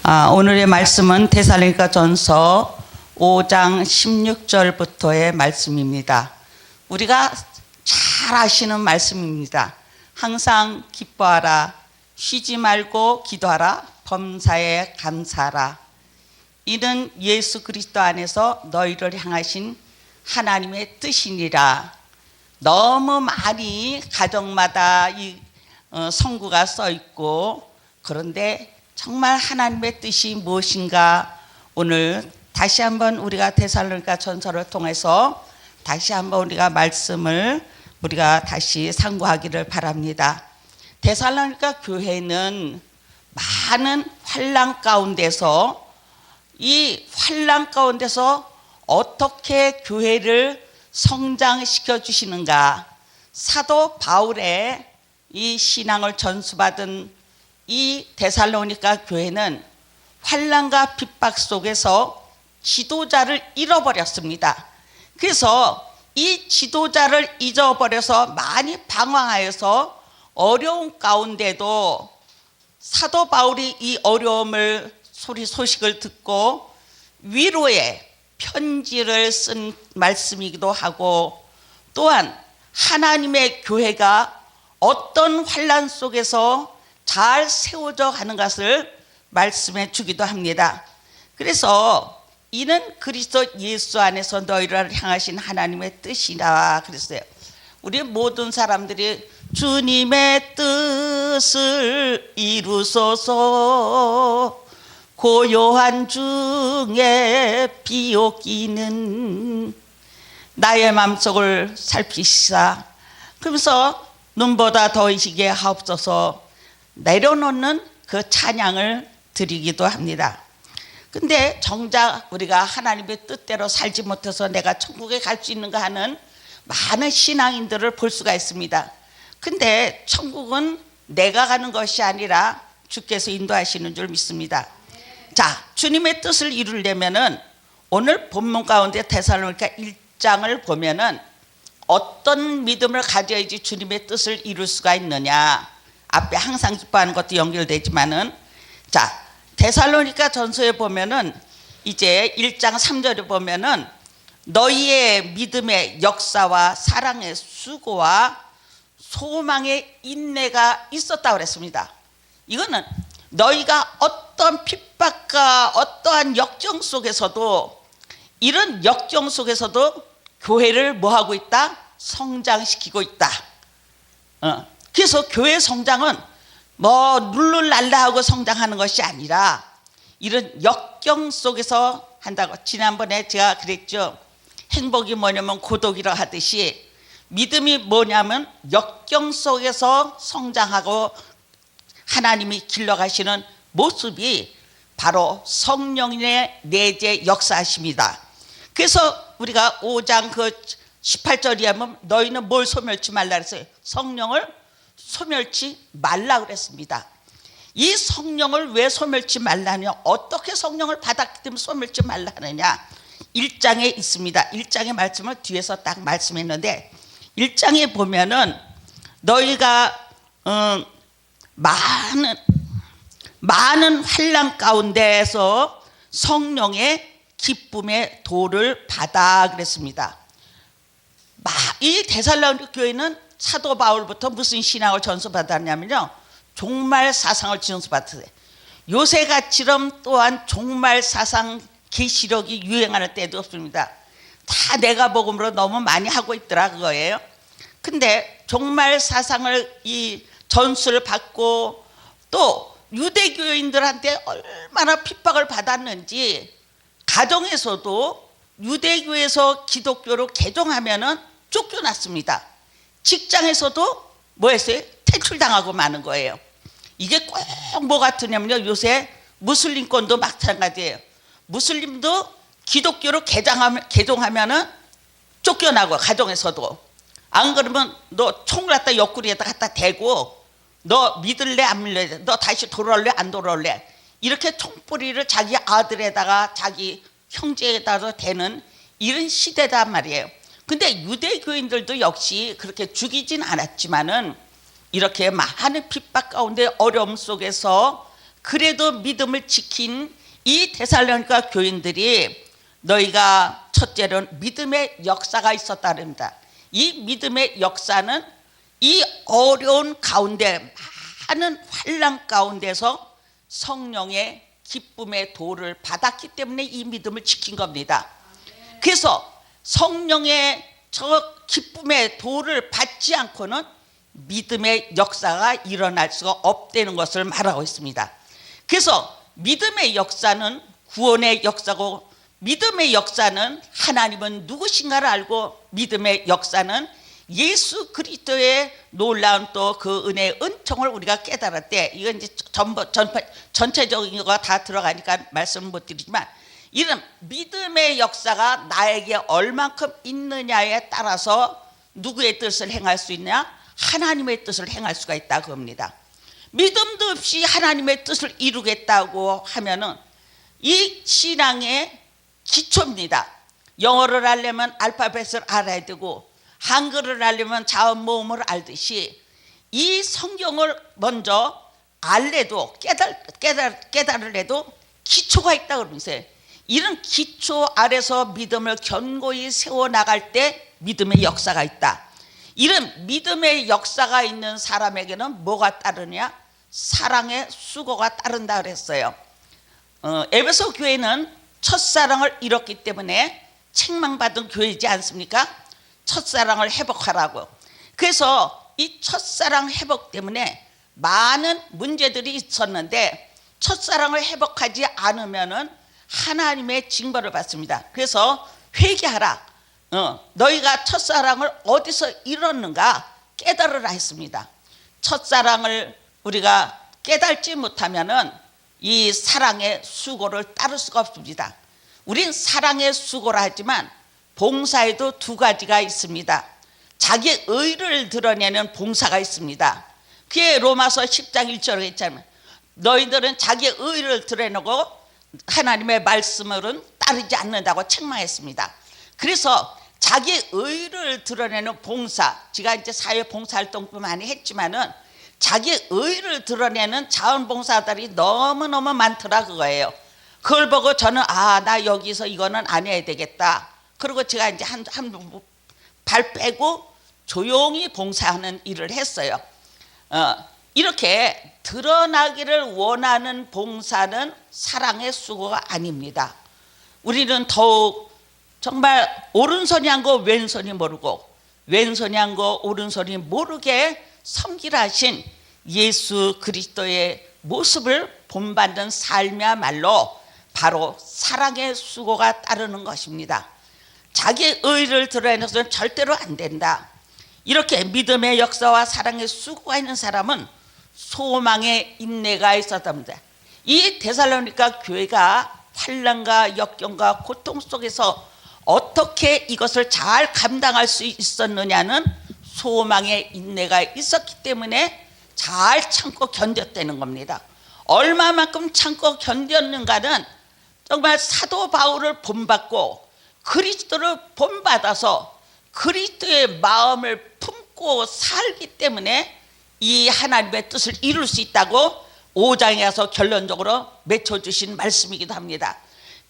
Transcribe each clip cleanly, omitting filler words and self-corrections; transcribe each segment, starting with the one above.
오늘의 말씀은 데살로니가 전서 5장 16절부터의 말씀입니다. 우리가 잘 아시는 말씀입니다. 항상 기뻐하라, 쉬지 말고 기도하라, 범사에 감사하라. 이는 예수 그리스도 안에서 너희를 향하신 하나님의 뜻이니라. 너무 많이 가정마다 이 성구가 써 있고, 그런데 정말 하나님의 뜻이 무엇인가 오늘 다시 한번 우리가 데살로니가 전서를 통해서 다시 한번 우리가 말씀을 우리가 다시 상고하기를 바랍니다. 데살로니가 교회는 많은 환난 가운데서 이 환난 가운데서 어떻게 교회를 성장시켜 주시는가, 사도 바울의 이 신앙을 전수받은 이 데살로니가 교회는 환난과 핍박 속에서 지도자를 잃어버렸습니다. 그래서 이 지도자를 잊어버려서 많이 방황하여서 어려운 가운데도 사도 바울이 이 어려움을 소식을 듣고 위로의 편지를 쓴 말씀이기도 하고, 또한 하나님의 교회가 어떤 환난 속에서 잘 세워져 가는 것을 말씀해 주기도 합니다. 그래서 이는 그리스도 예수 안에서 너희를 향하신 하나님의 뜻이라 그랬어요. 우리 모든 사람들이 주님의 뜻을 이루소서, 고요한 중에 비오기는 나의 마음속을 살피시사, 그러면서 눈보다 더 이시게 하옵소서 내려놓는 그 찬양을 드리기도 합니다. 근데 정작 우리가 하나님의 뜻대로 살지 못해서 내가 천국에 갈 수 있는가 하는 많은 신앙인들을 볼 수가 있습니다. 근데 천국은 내가 가는 것이 아니라 주께서 인도하시는 줄 믿습니다. 자, 주님의 뜻을 이루려면은 오늘 본문 가운데 데살로니가 1장을 보면은 어떤 믿음을 가져야지 주님의 뜻을 이룰 수가 있느냐, 앞에 항상 기뻐하는 것도 연결되지만은, 자, 데살로니가 전서에 보면은 이제 1장 3절에 보면은 너희의 믿음의 역사와 사랑의 수고와 소망의 인내가 있었다고 그랬습니다. 이거는 너희가 어떤 핍박과 어떠한 역경 속에서도, 이런 역경 속에서도 교회를 뭐하고 있다? 성장시키고 있다. 그래서 교회 성장은 뭐 룰루랄라 하고 성장하는 것이 아니라 이런 역경 속에서 한다고. 지난번에 제가 그랬죠. 행복이 뭐냐면 고독이라 하듯이 믿음이 뭐냐면 역경 속에서 성장하고 하나님이 길러가시는 모습이 바로 성령의 내재 역사하십니다. 그래서 우리가 5장 그 18절에 하면 너희는 뭘 소멸치 말라 그랬어요. 성령을 소멸치 말라 그랬습니다. 이 성령을 왜 소멸치 말라냐, 어떻게 성령을 받았기 때문에 소멸치 말라 하느냐, 1장에 있습니다. 1장의 말씀을 뒤에서 딱 말씀했는데, 1장에 보면은 너희가 많은 환난 가운데에서 성령의 기쁨의 도를 받아 그랬습니다. 이 데살로니가 교회는 사도 바울부터 무슨 신앙을 전수받았냐면요, 종말 사상을 전수받았어요. 요새같이럼 또한 종말 사상 계시록이 유행하는 때도 없습니다. 다 내가 복음으로 너무 많이 하고 있더라 그거예요. 근데 종말 사상을 이 전수를 받고 또 유대교인들한테 얼마나 핍박을 받았는지, 가정에서도 유대교에서 기독교로 개종하면은 쫓겨났습니다. 직장에서도 뭐 했어요? 퇴출당하고 마는 거예요. 이게 꼭 뭐 같으냐면요, 요새 무슬림권도 마찬가지예요. 무슬림도 기독교로 개종하면은 쫓겨나고, 가정에서도. 안 그러면 너 총을 갖다 옆구리에다 갖다 대고 너 믿을래 안 믿을래, 너 다시 돌아올래 안 돌아올래, 이렇게 총뿌리를 자기 아들에다가 자기 형제에다가 대는 이런 시대단 말이에요. 근데 유대교인들도 역시 그렇게 죽이진 않았지만은 이렇게 많은 핍박 가운데 어려움 속에서 그래도 믿음을 지킨 이 데살로니가 교인들이 너희가 첫째로는 믿음의 역사가 있었다 그럽니다. 이 믿음의 역사는 이 어려운 가운데 많은 환난 가운데서 성령의 기쁨의 도를 받았기 때문에 이 믿음을 지킨 겁니다. 그래서 성령의 저 기쁨의 도를 받지 않고는 믿음의 역사가 일어날 수가 없다는 것을 말하고 있습니다. 그래서 믿음의 역사는 구원의 역사고, 믿음의 역사는 하나님은 누구신가를 알고, 믿음의 역사는 예수 그리스도의 놀라운 또 그 은혜의 은총을 우리가 깨달을 때, 이건 이제 전체적인 거가 다 들어가니까 말씀을 못 드리지만, 이런 믿음의 역사가 나에게 얼만큼 있느냐에 따라서 누구의 뜻을 행할 수 있냐? 하나님의 뜻을 행할 수가 있다 그겁니다. 믿음도 없이 하나님의 뜻을 이루겠다고 하면은 이 신앙의 기초입니다. 영어를 알려면 알파벳을 알아야 되고, 한글을 알려면 자음 모음을 알듯이 이 성경을 먼저 알래도 깨달으래도 기초가 있다 그러면서요. 이런 기초 아래서 믿음을 견고히 세워나갈 때 믿음의 역사가 있다. 이런 믿음의 역사가 있는 사람에게는 뭐가 따르냐? 사랑의 수고가 따른다 그랬어요. 에베소 교회는 첫사랑을 잃었기 때문에 책망받은 교회이지 않습니까? 첫사랑을 회복하라고. 그래서 이 첫사랑 회복 때문에 많은 문제들이 있었는데, 첫사랑을 회복하지 않으면은 하나님의 징벌을 받습니다. 그래서 회개하라. 너희가 첫사랑을 어디서 잃었는가 깨달으라 했습니다. 첫사랑을 우리가 깨달지 못하면은 이 사랑의 수고를 따를 수가 없습니다. 우린 사랑의 수고를 하지만 봉사에도 두 가지가 있습니다. 자기 의를 드러내는 봉사가 있습니다. 그게 로마서 10장 1절에 있잖아요. 너희들은 자기 의를 드러내고 하나님의 말씀을은 따르지 않는다고 책망했습니다. 그래서 자기 의를 드러내는 봉사, 제가 이제 사회 봉사활동도 많이 했지만은 자기 의를 드러내는 자원봉사들이 너무너무 많더라 그거예요. 그걸 보고 저는 나 여기서 이거는 안 해야 되겠다. 그리고 제가 이제 한 발 빼고 조용히 봉사하는 일을 했어요. 이렇게 드러나기를 원하는 봉사는 사랑의 수고가 아닙니다. 우리는 더욱 정말 오른손이 한 거 왼손이 모르고, 왼손이 한 거 오른손이 모르게 섬기라 하신 예수 그리스도의 모습을 본받는 삶이야말로 바로 사랑의 수고가 따르는 것입니다. 자기 의를 드러내서는 절대로 안 된다. 이렇게 믿음의 역사와 사랑의 수고가 있는 사람은 소망의 인내가 있었답니다. 이 데살로니가 교회가 환난과 역경과 고통 속에서 어떻게 이것을 잘 감당할 수 있었느냐는 소망의 인내가 있었기 때문에 잘 참고 견뎠다는 겁니다. 얼마만큼 참고 견뎠는가는 정말 사도 바울을 본받고 그리스도를 본받아서 그리스도의 마음을 품고 살기 때문에 이 하나님의 뜻을 이룰 수 있다고 5장에 가서 결론적으로 맺혀주신 말씀이기도 합니다.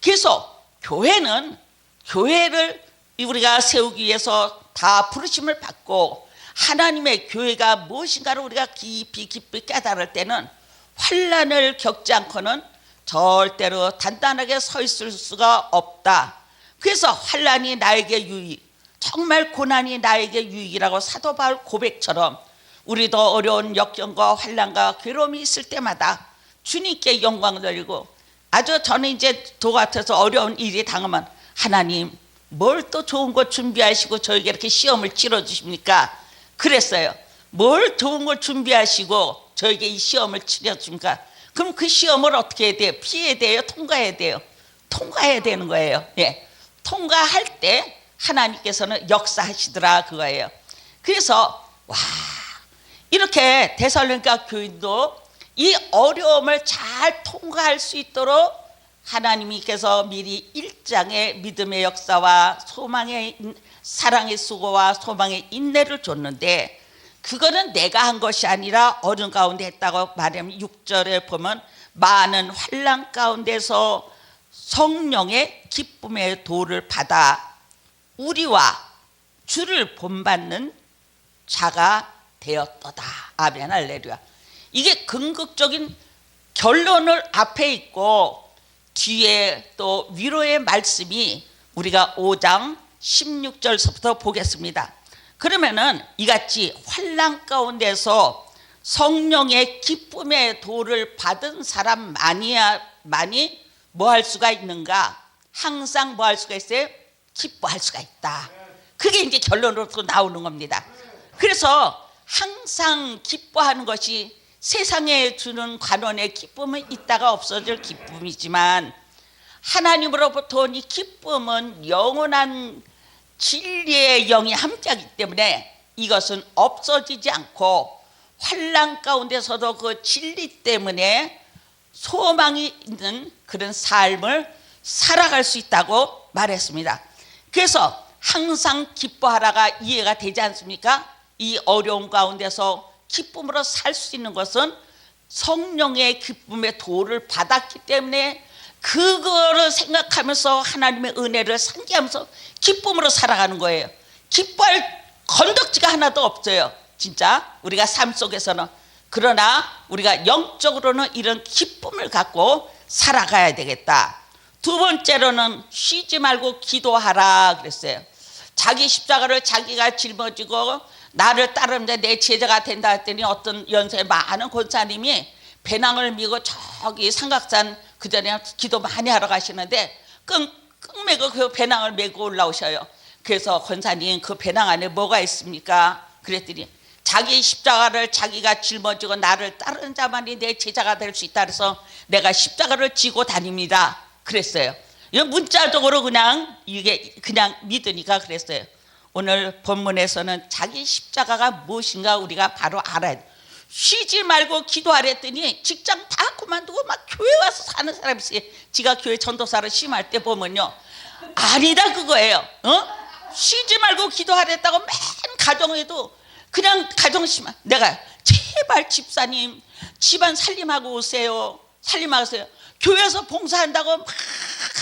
그래서 교회를 우리가 세우기 위해서 다 부르심을 받고 하나님의 교회가 무엇인가를 우리가 깊이 깨달을 때는 환난을 겪지 않고는 절대로 단단하게 서 있을 수가 없다. 그래서 환난이 나에게 유익, 정말 고난이 나에게 유익이라고 사도 바울 고백처럼 우리도 어려운 역경과 환난과 괴로움이 있을 때마다 주님께 영광 돌리고, 아주 저는 이제 도 같아서 어려운 일이 당하면 하나님 뭘 또 좋은 거 준비하시고 저에게 이렇게 시험을 치러주십니까? 그랬어요. 뭘 좋은 걸 준비하시고 저에게 이 시험을 치러줍니까? 그럼 그 시험을 어떻게 해야 돼요? 피해야 돼요? 통과해야 돼요? 통과해야 되는 거예요. 예. 통과할 때 하나님께서는 역사하시더라 그거예요. 그래서 이렇게 데살로니가 교인도 이 어려움을 잘 통과할 수 있도록 하나님께서 미리 1장의 믿음의 역사와 소망의 사랑의 수고와 소망의 인내를 줬는데, 그거는 내가 한 것이 아니라 어느 가운데 했다고 말하면 6절에 보면 많은 환난 가운데서 성령의 기쁨의 도를 받아 우리와 주를 본받는 자가 되었도다. 아멘 할렐루야. 이게 궁극적인 결론을 앞에 있고 뒤에 또 위로의 말씀이 우리가 5장 16절서부터 보겠습니다. 그러면은 이같이 환난 가운데서 성령의 기쁨의 도를 받은 사람만이 뭐 할 수가 있는가? 항상 뭐 할 수가 있어요? 기뻐할 수가 있다. 그게 이제 결론으로 나오는 겁니다. 그래서 항상 기뻐하는 것이 세상에 주는 관원의 기쁨은 있다가 없어질 기쁨이지만 하나님으로부터 온 이 기쁨은 영원한 진리의 영이 함께하기 때문에 이것은 없어지지 않고 환난 가운데서도 그 진리 때문에 소망이 있는 그런 삶을 살아갈 수 있다고 말했습니다. 그래서 항상 기뻐하라가 이해가 되지 않습니까? 이 어려움 가운데서 기쁨으로 살 수 있는 것은 성령의 기쁨의 도를 받았기 때문에 그거를 생각하면서 하나님의 은혜를 상기하면서 기쁨으로 살아가는 거예요. 기뻐할 건덕지가 하나도 없어요. 진짜 우리가 삶 속에서는. 그러나 우리가 영적으로는 이런 기쁨을 갖고 살아가야 되겠다. 두 번째로는 쉬지 말고 기도하라 그랬어요. 자기 십자가를 자기가 짊어지고 나를 따르면 내 제자가 된다 했더니 어떤 연세 많은 권사님이 배낭을 미고 저기 삼각산 그전에 기도 많이 하러 가시는데 끙매고 그 배낭을 메고 올라오셔요. 그래서 권사님 그 배낭 안에 뭐가 있습니까? 그랬더니 자기 십자가를 자기가 짊어지고 나를 따르는 자만이 내 제자가 될 수 있다 그래서 내가 십자가를 지고 다닙니다 그랬어요. 이거 문자적으로 그냥 이게 그냥 믿으니까 그랬어요. 오늘 본문에서는 자기 십자가가 무엇인가 우리가 바로 알아야 돼. 쉬지 말고 기도하랬더니 직장 다 그만두고 막 교회 와서 사는 사람이 있어요. 지가 교회 전도사를 심할 때 보면요. 아니다 그거예요. 쉬지 말고 기도하랬다고 맨 가정에도 그냥 가정 심한 내가 제발 집사님 집안 살림하고 오세요. 살림하세요. 교회에서 봉사한다고 막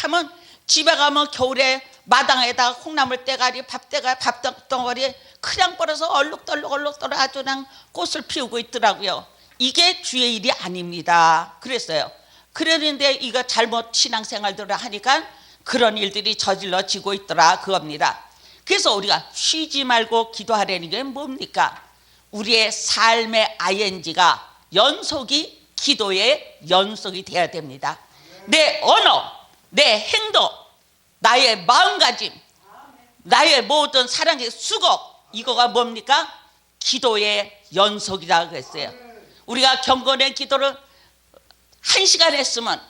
하면 집에 가면 겨울에 마당에다가 콩나물 떼가리 밥덩어리에 그냥 버려서 얼룩덜룩 아주 그냥 꽃을 피우고 있더라고요. 이게 주의 일이 아닙니다 그랬어요. 그랬는데 이거 잘못 신앙생활들을 하니까 그런 일들이 저질러지고 있더라 그겁니다. 그래서 우리가 쉬지 말고 기도하라는 게 뭡니까? 우리의 삶의 ING가 연속이 기도의 연속이 돼야 됩니다. 내 언어, 내 행동, 나의 마음가짐, 나의 모든 사랑의 수고 이거가 뭡니까? 기도의 연속이라고 그랬어요. 우리가 경건의 기도를 1시간 했으면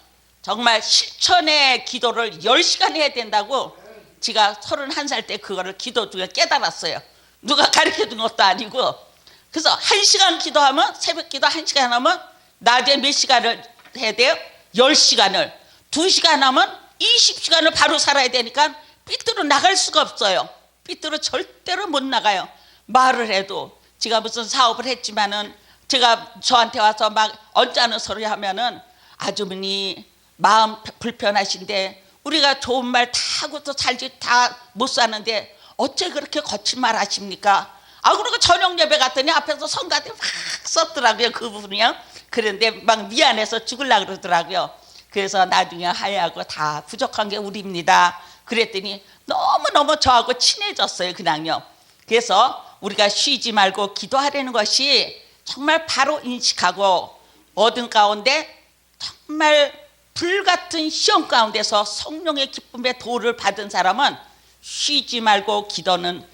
정말 실천의 기도를 10시간 해야 된다고 제가 31살 때 그거를 기도 중에 깨달았어요. 누가 가르쳐준 것도 아니고. 그래서 1시간 기도하면 새벽 기도 1시간 하면 낮에 몇 시간을 해야 돼요? 10시간을. 2시간 하면 20시간을 바로 살아야 되니까 삐뚤어 나갈 수가 없어요. 삐뚤어 절대로 못 나가요. 말을 해도 제가 무슨 사업을 했지만은 제가 저한테 와서 막 언짢은 소리 하면은 아주머니 마음 불편하신데 우리가 좋은 말 다 하고도 살지 다 못 사는데 어째 그렇게 거친 말 하십니까? 그리고 저녁 예배 갔더니 앞에서 성가대 막 썼더라고요 그분이요. 그런데 막 미안해서 죽으려고 그러더라고요. 그래서 나중에 하야하고 다 부족한 게 우리입니다 그랬더니 너무너무 저하고 친해졌어요 그냥요. 그래서 우리가 쉬지 말고 기도하려는 것이 정말 바로 인식하고 어둠 가운데 정말 불같은 시험 가운데서 성령의 기쁨의 도를 받은 사람은 쉬지 말고 기도는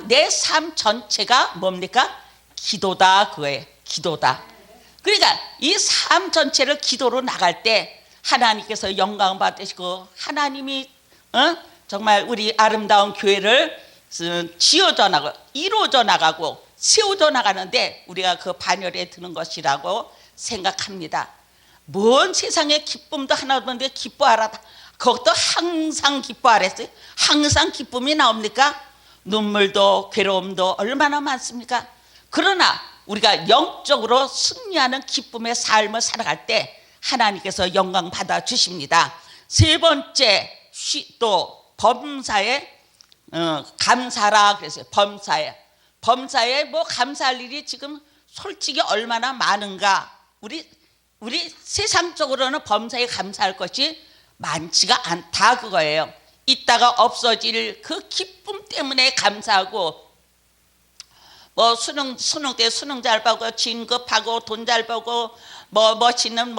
내 삶 전체가 뭡니까? 기도다 그거예요. 기도다. 그러니까 이 삶 전체를 기도로 나갈 때 하나님께서 영광 받으시고 하나님이 정말 우리 아름다운 교회를 지어져 나가고 이루어져 나가고 세워져 나가는데 우리가 그 반열에 드는 것이라고 생각합니다. 뭔 세상에 기쁨도 하나 없는데 기뻐하라. 그것도 항상 기뻐하랬어요. 항상 기쁨이 나옵니까? 눈물도 괴로움도 얼마나 많습니까? 그러나 우리가 영적으로 승리하는 기쁨의 삶을 살아갈 때 하나님께서 영광 받아 주십니다. 세 번째 또 범사에 감사라 그랬어요. 범사에 뭐 감사할 일이 지금 솔직히 얼마나 많은가. 우리 세상적으로는 범사에 감사할 것이 많지가 않다 그거예요. 있다가 없어질 그 기쁨 때문에 감사하고, 뭐 수능 때 수능 잘 보고 진급하고 돈 잘 벌고 뭐 멋있는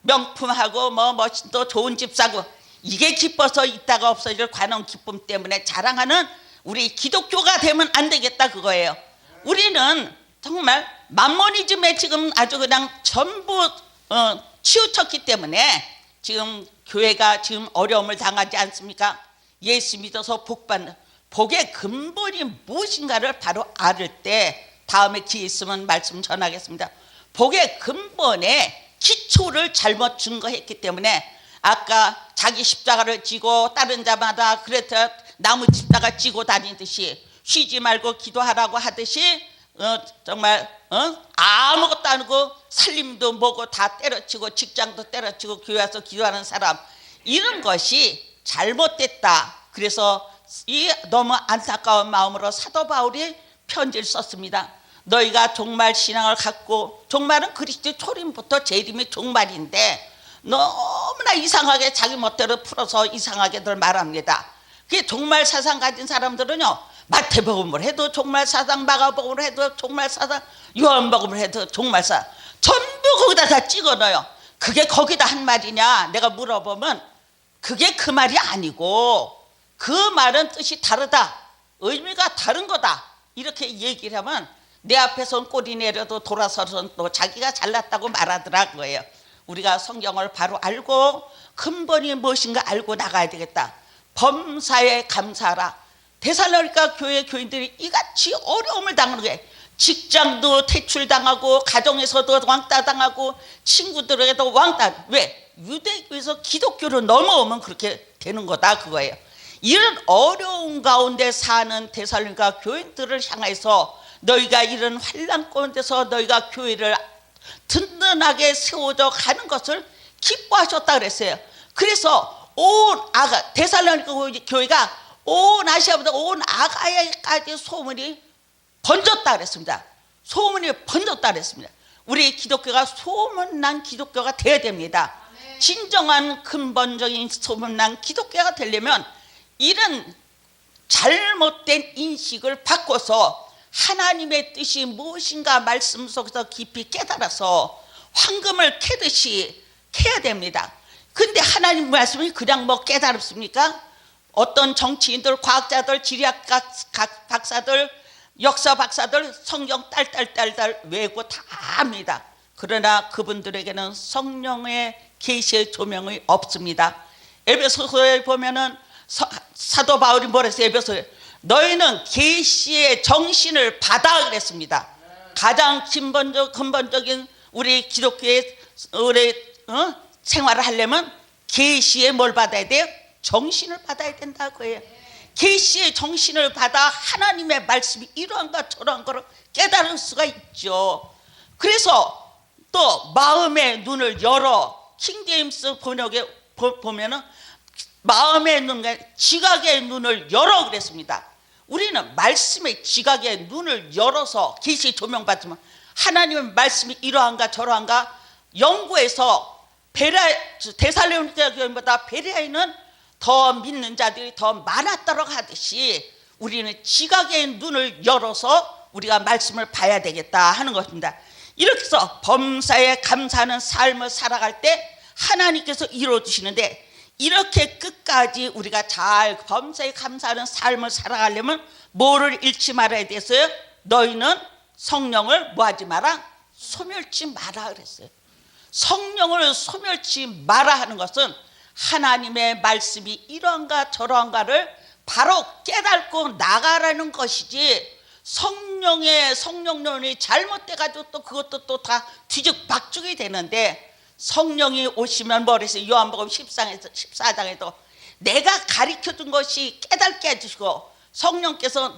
명품하고 뭐 멋진 또 좋은 집 사고, 이게 기뻐서 있다가 없어질 관원 기쁨 때문에 자랑하는 우리 기독교가 되면 안 되겠다 그거예요. 우리는 정말 만모니즘에 지금 아주 그냥 전부 치우쳤기 때문에 지금 교회가 지금 어려움을 당하지 않습니까? 예수 믿어서 복받는 복의 근본이 무엇인가를 바로 알을 때, 다음에 기회 있으면 말씀 전하겠습니다. 복의 근본에 기초를 잘못 증거했기 때문에 아까 자기 십자가를 지고 다른 자마다 그래서 나무 십자가 지고 다니듯이 쉬지 말고 기도하라고 하듯이 정말 아무것도 아니고 살림도 뭐고 다 때려치고 직장도 때려치고 교회 와서 기도하는 사람, 이런 것이 잘못됐다. 그래서 이 너무 안타까운 마음으로 사도 바울이 편지를 썼습니다. 너희가 종말 신앙을 갖고, 종말은 그리스도 초림부터 재림이 종말인데 너무나 이상하게 자기 멋대로 풀어서 이상하게들 말합니다. 그게 종말 사상 가진 사람들은요, 마태복음을 해도 종말 사상, 마가복음을 해도 종말 사상, 요한복음을 해도 종말 사상, 전부 거기다 다 찍어넣어요. 그게 거기다 한 말이냐 내가 물어보면 그게 그 말이 아니고 그 말은 뜻이 다르다, 의미가 다른 거다, 이렇게 얘기를 하면 내 앞에선 꼬리 내려도 돌아서선 또 자기가 잘났다고 말하더라 그거예요. 우리가 성경을 바로 알고 근본이 무엇인가 알고 나가야 되겠다. 범사에 감사하라. 데살로니가 교회 교인들이 이같이 어려움을 당하는 거예요. 직장도 퇴출당하고 가정에서도 왕따 당하고 친구들에게도 왕따. 왜? 유대교에서 기독교로 넘어오면 그렇게 되는 거다 그거예요. 이런 어려운 가운데 사는 데살로니가 교인들을 향해서 너희가 이런 환난 가운데서 너희가 교회를 든든하게 세워져 가는 것을 기뻐하셨다 그랬어요. 그래서 온 데살로니가 교회가 온 아시아보다 온 아가야까지 소문이 번졌다 그랬습니다. 소문이 번졌다 그랬습니다. 우리 기독교가 소문난 기독교가 되어야 됩니다. 진정한 근본적인 소문난 기독교가 되려면 이런 잘못된 인식을 바꿔서 하나님의 뜻이 무엇인가 말씀 속에서 깊이 깨달아서 황금을 캐듯이 캐야 됩니다. 근데 하나님 말씀이 그냥 뭐 깨달습니까? 어떤 정치인들, 과학자들, 지리학과 박사들, 역사 박사들 성경 딸딸딸딸 외우고 다 합니다. 그러나 그분들에게는 성령의 계시의 조명이 없습니다. 에베소서에 보면은 사도 바울이 뭐랬어요? 에베소서에 너희는 계시의 정신을 받아 그랬습니다. 가장 근본적인 우리 기독교의 생활을 하려면 계시에 뭘 받아야 돼요? 정신을 받아야 된다고요. 계시의 정신을 받아 하나님의 말씀이 이러한가 저러한가를 깨달을 수가 있죠. 그래서 또 마음의 눈을 열어, 킹제임스 번역에 보면은 마음의 눈, 지각의 눈을 열어 그랬습니다. 우리는 말씀의 지각의 눈을 열어서 계시 조명 받으면 하나님의 말씀이 이러한가 저러한가 연구해서 데살로니가 교회보다 베레아에는 더 믿는 자들이 더 많았다고 하듯이 우리는 지각의 눈을 열어서 우리가 말씀을 봐야 되겠다 하는 것입니다. 이렇게 해서 범사에 감사하는 삶을 살아갈 때 하나님께서 이루어주시는데, 이렇게 끝까지 우리가 잘 범사에 감사하는 삶을 살아가려면 뭐를 잃지 말아야 돼서요? 너희는 성령을 뭐하지 마라? 소멸치 마라 그랬어요. 성령을 소멸치 마라 하는 것은 하나님의 말씀이 이러한가 저러한가를 바로 깨닫고 나가라는 것이지, 성령론이 잘못돼가지고 또 그것도 또 다 뒤죽박죽이 되는데, 성령이 오시면 뭐랬어요? 요한복음 14장에도 내가 가르쳐준 것이 깨닫게 해주시고, 성령께서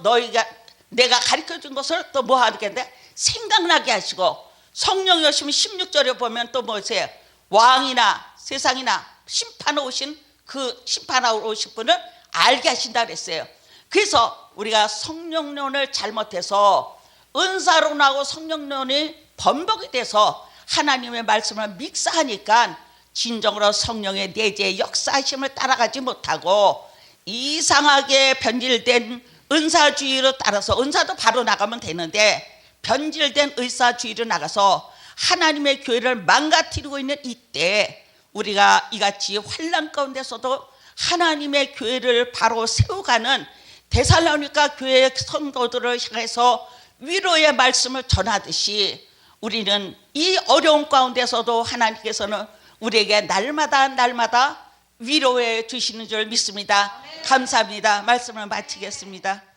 내가 가르쳐준 것을 또 뭐 하겠는데 생각나게 하시고, 성령이 오시면 16절에 보면 또 뭐세요? 왕이나 세상이나 심판하러 오신 분을 알게 하신다 그랬어요. 그래서 우리가 성령론을 잘못해서 은사론하고 성령론이 번복이 돼서 하나님의 말씀을 믹스하니까 진정으로 성령의 내재 역사하심을 따라가지 못하고 이상하게 변질된 은사주의로 따라서, 은사도 바로 나가면 되는데 변질된 의사주의로 나가서 하나님의 교회를 망가뜨리고 있는 이때 우리가 이같이 환난 가운데서도 하나님의 교회를 바로 세워가는 데살로니가 교회의 성도들을 향해서 위로의 말씀을 전하듯이 우리는 이 어려운 가운데서도 하나님께서는 우리에게 날마다 위로해 주시는 줄 믿습니다. 감사합니다. 말씀을 마치겠습니다.